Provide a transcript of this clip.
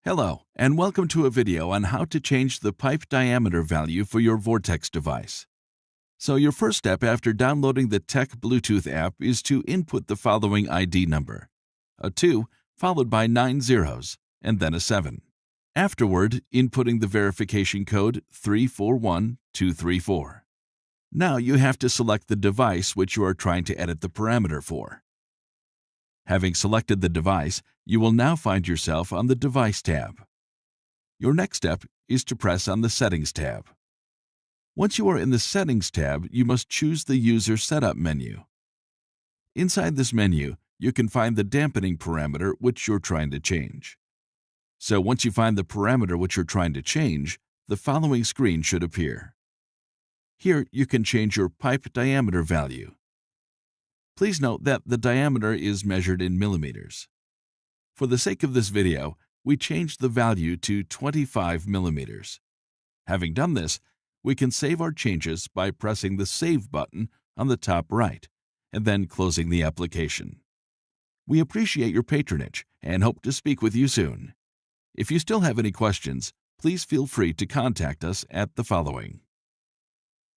Hello, and welcome to a video on how to change the pipe diameter value for your Vortex device. So your first step after downloading the Tek Bluetooth app is to input the following ID number: a 2 followed by 9 zeros, and then a 7. Afterward, inputting the verification code 341234. Now you have to select the device which you are trying to edit the parameter for. Having selected the device, you will now find yourself on the Device tab. Your next step is to press on the Settings tab. Once you are in the Settings tab, you must choose the User Setup menu. Inside this menu, you can find the dampening parameter which you're trying to change. So once you find the parameter which you're trying to change, the following screen should appear. Here you can change your pipe diameter value. Please note that the diameter is measured in millimeters. For the sake of this video, we changed the value to 25 millimeters. Having done this, we can save our changes by pressing the Save button on the top right and then closing the application. We appreciate your patronage and hope to speak with you soon. If you still have any questions, please feel free to contact us at the following.